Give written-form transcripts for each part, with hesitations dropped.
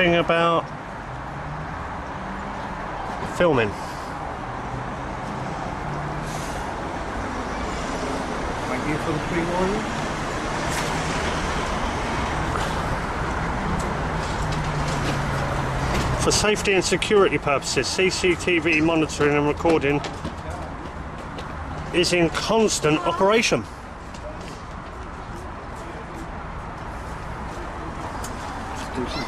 something about filming. Thank you for the pre-warning. For safety and security purposes, CCTV monitoring and recording is in constant operation.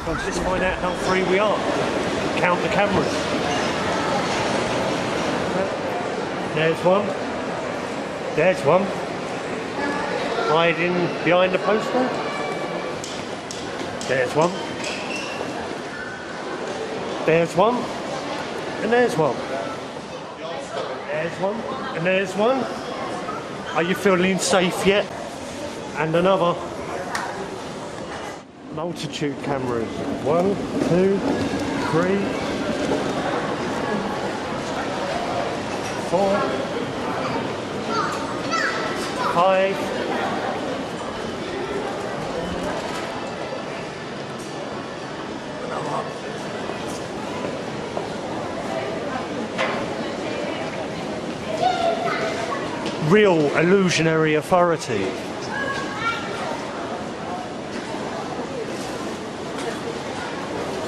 Let's find out how free we are. Count the cameras. There's one. There's one. Hiding behind the poster. There's one. There's one. And there's one. There's one. And there's one. Are you feeling safe yet? And another. Multitude cameras. 1, 2, 3, 4, 5. Real illusionary authority.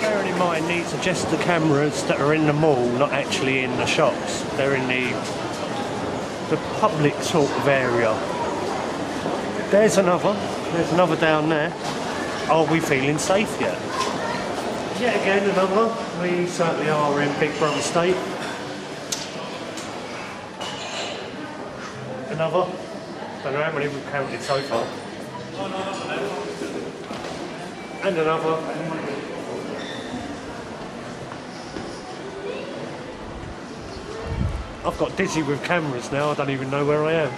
Bearing in mind, these are just the cameras that are in the mall, not actually in the shops. They're in the public sort of area. There's another down there. Are we feeling safe yet? Yet again another. We certainly are in Big Brother state. Another. Don't know how many we've counted so far. And another. I've got dizzy with cameras now, I don't even know where I am.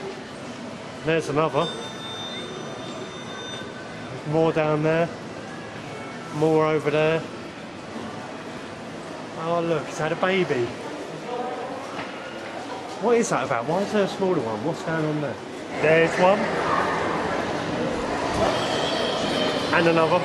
There's another. More down there. More over there. Oh look, it's had a baby. What is that about? Why is there a smaller one? What's going on there? There's one. And another.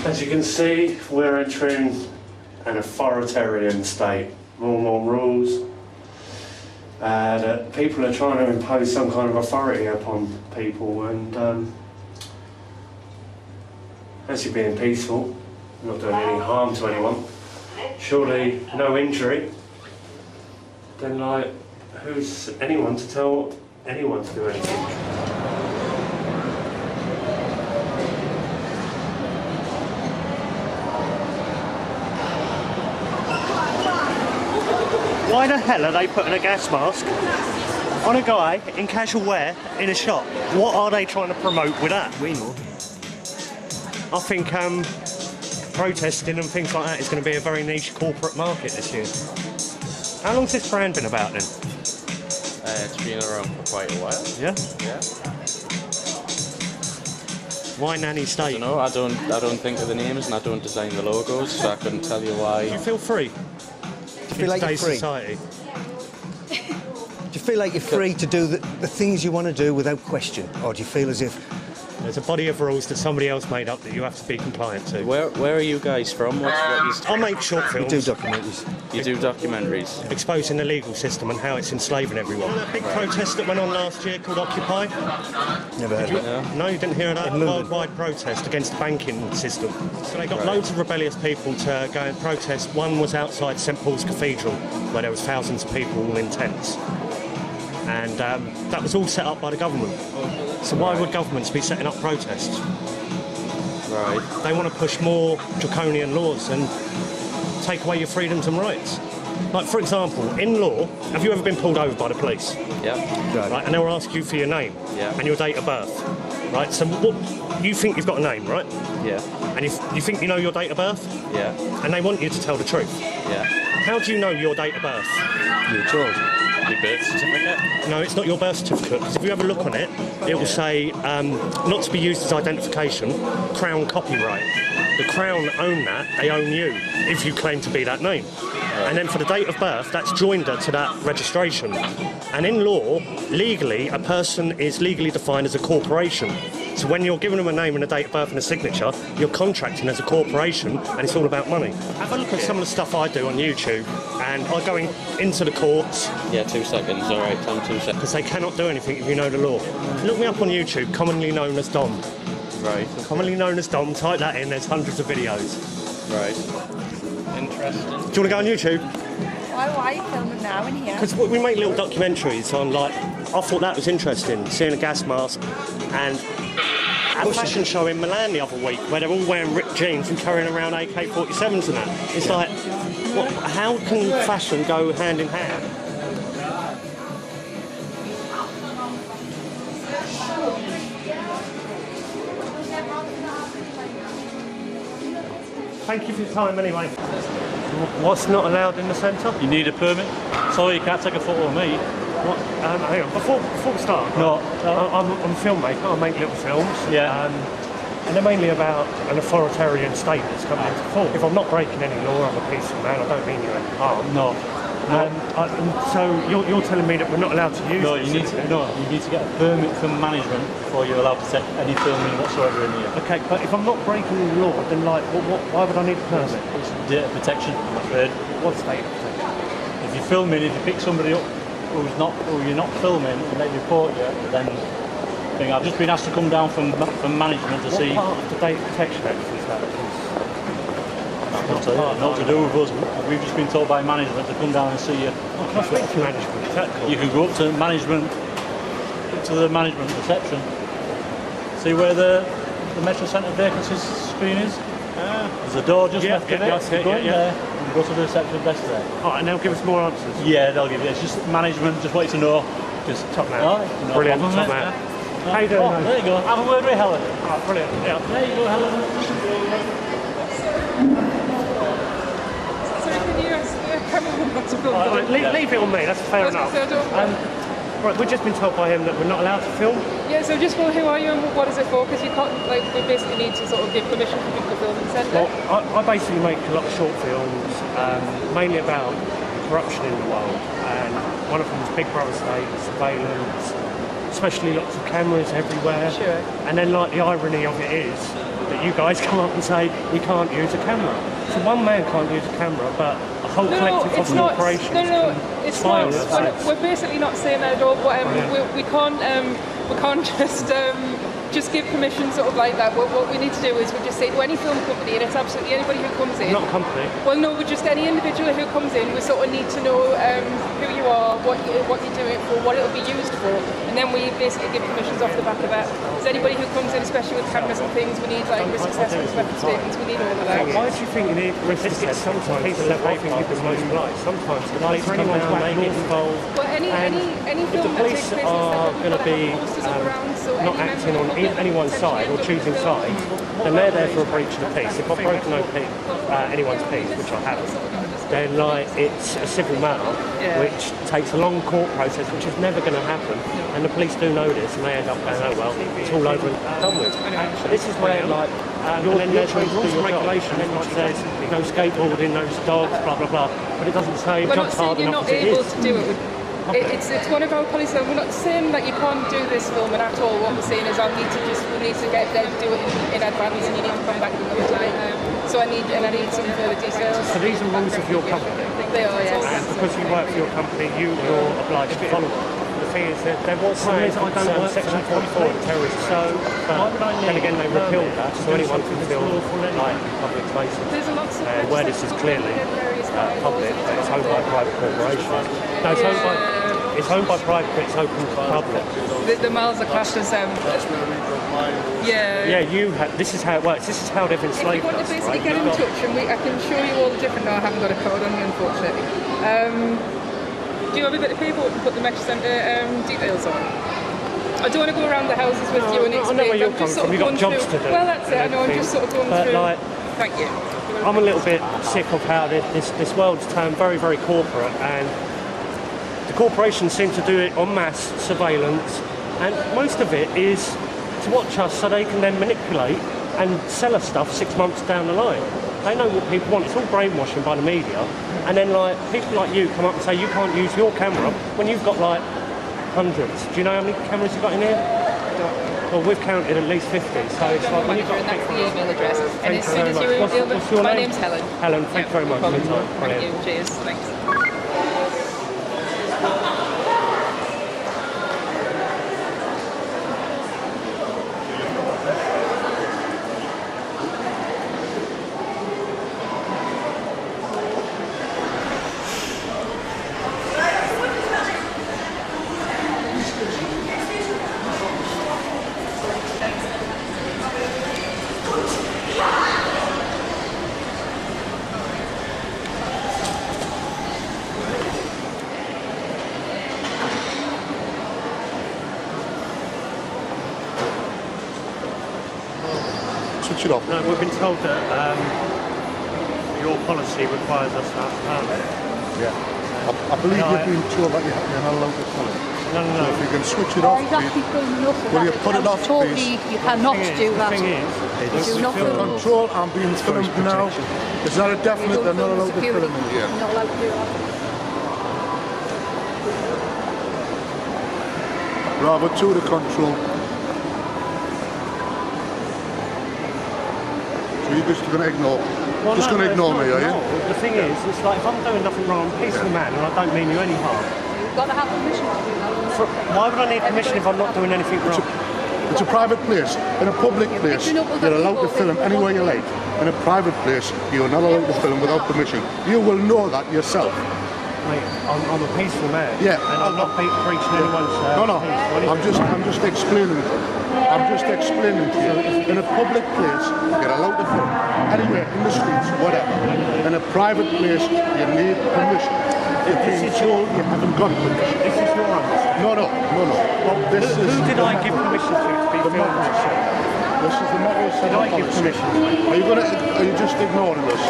As you can see, we're entering an authoritarian state. More and more rules. That people are trying to impose some kind of authority upon people, and as you're being peaceful, not doing any harm to anyone, surely no injury, then like, who's anyone to tell anyone to do anything? Why the hell are they putting a gas mask on a guy in casual wear in a shop? What are they trying to promote with that? We know. I think protesting and things like that is going to be a very niche corporate market this year. How long's this brand been about then? It's been around for quite a while. Yeah? Yeah. Why Nanny State? No, I don't think of the names and I don't design the logos, so I couldn't tell you why. Do you feel free? Do you feel like you're free? Society? Do you feel like you're free to do the things you want to do without question? Or do you feel as if... There's a body of rules that somebody else made up that you have to be compliant to. Where are you guys from? I make short films. You do documentaries. You do documentaries? Exposing the legal system and how it's enslaving everyone. That big protest that went on last year called Occupy? Never heard of it. No, you didn't hear of that? Worldwide protest against the banking system. So they got loads of rebellious people to go and protest. One was outside St Paul's Cathedral, where there was thousands of people all in tents. And that was all set up by the government. So why would governments be setting up protests? Right. They want to push more draconian laws and take away your freedoms and rights. Like, for example, in law, have you ever been pulled over by the police? Yeah. Right, and they'll ask you for your name and your date of birth. Right, so what, you think you've got a name, right? Yeah. And if you think you know your date of birth? Yeah. And they want you to tell the truth? Yeah. How do you know your date of birth? You're told. Your birth certificate? No, it's not your birth certificate, because if you have a look on it, it will say, not to be used as identification, Crown copyright. The Crown own that, they own you, if you claim to be that name. And then for the date of birth, that's joinder to that registration. And in law, legally, a person is legally defined as a corporation. So when you're giving them a name and a date of birth and a signature, you're contracting as a corporation, and it's all about money. Have a look at some of the stuff I do on YouTube, and I go into the courts. Yeah, 2 seconds. All right, time 2 seconds. Because they cannot do anything if you know the law. Look me up on YouTube, commonly known as Dom. Right. Commonly known as Dom, type that in, there's hundreds of videos. Right. Interesting. Do you want to go on YouTube? Why are you filming now in here? Because we make little documentaries on, like, I thought that was interesting, seeing a gas mask, and a fashion show in Milan the other week where they're all wearing ripped jeans and carrying around AK-47s and that. It's like, how can fashion go hand in hand? Thank you for your time anyway. What's not allowed in the centre? You need a permit. Sorry, you can't take a photo of me. What? Hang on, before we start, No. I'm a filmmaker, I make little films. Yeah. And they're mainly about an authoritarian state that's coming into force. If I'm not breaking any law, I'm a peaceful man, I don't mean you any harm. No. So you're telling me that we're not allowed to use No, this? you need to get a permit from management before you're allowed to take any filming whatsoever in here. Okay, but if I'm not breaking the law, then like, why would I need a permit? It's data protection, I'm afraid. What's data protection? If you're filming, if you pick somebody up who you're not filming and they report you, then I've just been asked to come down from management to see. What part of the data protection act is that? Not to do with us. We've just been told by management to come down and see you. Can I speak to management? Is that cool? You can go up to the management reception. See where the Metro Centre vacancy screen is? There's a door just left of it. I see it, Go in there and go to the reception desk there. Alright, and they'll give us more answers. Yeah, they'll give you. It's just management just want you to know. Just Top man. Alright, no Brilliant, problem, top mate. man. How you doing, mate? There you go. Have a word with Helen. Alright, brilliant. Yeah. There you go, Helen. Sorry, can you ask the cameraman not to film? Alright, leave it on me, that's fair enough. Right, we've just been told by him that we're not allowed to film. Yeah, so just who are you and what is it for? Because you can't, like, we basically need to sort of give permission for people to film in the centre. Well, I basically make a lot of short films, mainly about corruption in the world, and one of them is Big Brother state, surveillance, especially lots of cameras everywhere. Sure. And then, like, the irony of it is that you guys come up and say we can't use a camera. So one man can't use a camera, but a whole collective of corporations can it's spy not. on us. We're basically not saying that at all. But, we can't just give permission sort of like that. What we need to do is we just say to any film company, and it's absolutely anybody who comes in. Not a company. Well, no, we're just any individual who comes in. We sort of need to know who you are, what you're doing it for, what it'll be used for, and then we basically give permissions off the back of that. So anybody who comes in, especially with cameras and things, we need like risk assessments, record statements. We need all of that. Why do you think you need risk assessment? Sometimes people let people the most polite. Sometimes the police come down, they get involved. Well, any film that takes place are going to be not acting on anyone's side or choosing sides, then they're there for a breach of the peace. If I've broken anyone's peace, which I haven't, then like it's a civil matter, which takes a long court process, which is never going to happen. And the police do know this, and they end up going, oh well, it's all over and done with. This is where like there's rules and regulations, and it says no skateboarding, no dogs, blah blah blah. But it doesn't say jump hard enough as it is. You're not able to do it. It's one of our policies. We're not saying that you can't do this filming at all. What we're saying is we need to get there, do it in advance, and you need to come back and do it. So I need some further details. So these are rules of your company. They are, yes. And because you work for your company, you're obliged to follow them. The thing is that there was some Section 44 terrorism. So, then again, they repealed that, so anyone can film like public spaces. There's a lot of where this is clearly public, but it's owned by private corporations. No, it's owned by private, but it's open to public. The miles are classed as this is how it works. This is how they've enslaved us. If you want to basically get in touch, and I can show you all the different. No, I haven't got a code on me, unfortunately. Do you have a bit of paper we can put the Metro Centre details on? I don't want to go around the houses with you and explain. I know where you're coming from. You've got jobs to do. Well, that's it. I know. I'm just sort of going through. Like, thank you. I'm a little bit sick of how this world's turned very, very corporate, and the corporations seem to do it en masse surveillance, and most of it is to watch us so they can then manipulate and sell us stuff 6 months down the line. They know what people want. It's all brainwashing by the media. and then like people like you come up and say you can't use your camera when you've got like hundreds. Do you know how many cameras you've got in here? Well, we've counted at least 50, so it's like when you've got a That's the picture. email address. And Thank as you soon very as much. you reveal What's your my name? name's Helen. Helen, thank you very much for your time. Thank Brilliant. you. Cheers. Thanks. Switch it off. No, we've been told that your policy requires us to have a permit. Yeah. I believe you've been told that you're not allowed to film it. No, no, So no. if you can switch it off, He's actually please. filming us. Will you put it off, Totally, please? you cannot do The that. thing is, Do not film. Control, I'm being filmed now. It's not a definite, they're not allowed to film in here. Not allowed to do that. Bravo 2 to control. So you're just going to ignore? well, Just no, going to no, ignore me, it's are not. you? No, the thing is, it's like if I'm doing nothing wrong, I'm a peaceful man, and I don't mean you any harm. You've got to have permission to do that. Why would I need permission if I'm not doing anything wrong? It's a private place. In a public place, picking up other you're allowed to people film who anywhere you like. In a private place, you're not allowed to film without permission. You will know that yourself. Mate, I'm a peaceful man. Yeah. And I'm not preaching anyone's No, peace or anything. I'm just explaining it. I'm just explaining to you. In a public place, you're allowed to film anywhere in the streets, whatever. In a private place, you need permission. If This you is your- you haven't got permission. This is your understanding. No. Well, this is Who did the I give matter- permission to be the filmed? matter. This is the matter of Did I give permission? Are you just ignoring us?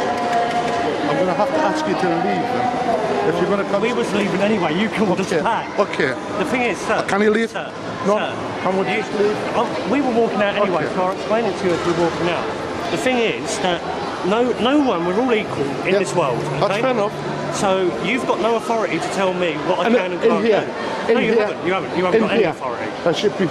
I'm going to have to ask you to leave then. If you're going to come. We was leaving anyway, you called us back. Okay. The thing is, sir... Can you leave? Sir, No. sir, Can we just leave? we were walking out anyway, Okay. so I'll explain it to you as we're walking out. The thing is that no one, we're all equal in Yeah, this world. that's Okay? fair enough. So you've got no authority to tell me what I And can and in can't here, do. in No, you here, haven't. You haven't in got any here, authority. there should be.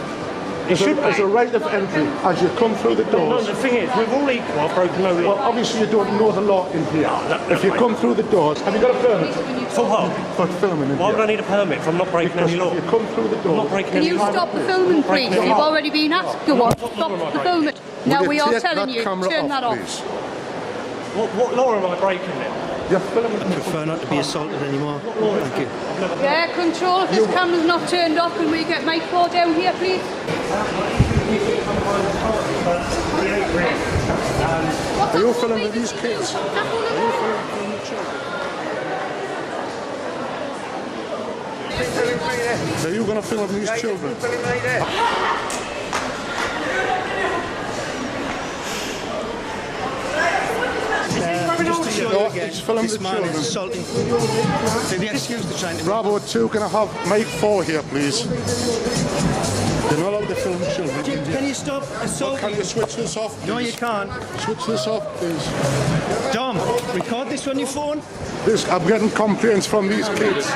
should There's a be. right of entry as you come through the No, doors. the thing is, we're all equal. I've broken no Well, law. obviously you don't know the law in here. If you come through the doors, have you got a permit For what? for filming in Why would I here? need a permit if I'm not breaking Because any law? if you come through the I'm not doors, breaking Can any you law. stop the filming, please? You've already been asked. Go on, stop the filming. Now will we you are take telling that you, camera turn that off. please? What law am I breaking then? You're filming. Prefer not to be assaulted anymore. Thank you. Yeah, control. If this camera's not turned off, can we get Mike 4 down here, please? Are you filming these kids? Are you going to film these children? No, it's filming the This man is children. assaulting. Maybe excuse the trying to. Bravo 2, can I have Mike 4 here, please? You're not allowed to film children. Can you stop Can assaulting? you switch this off, please? No, you can't. Switch this off, please. Dom, record this on your phone. I'm getting complaints from these kids.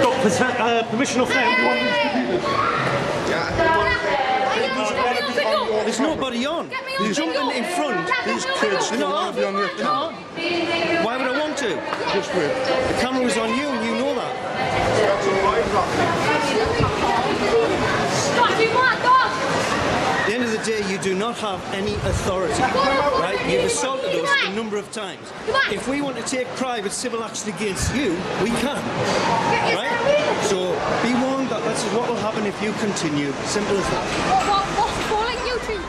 Got permission off them. There's nobody on. You're jumping in front. These kids don't want to be on your camera. Why would I want to? Just wait. The camera was on you and you know that. At the end of the day, you do not have any authority, right? You've assaulted us a number of times. If we want to take private civil action against you, we can, right? So be warned that that's what will happen if you continue. Simple as that. What's calling you two?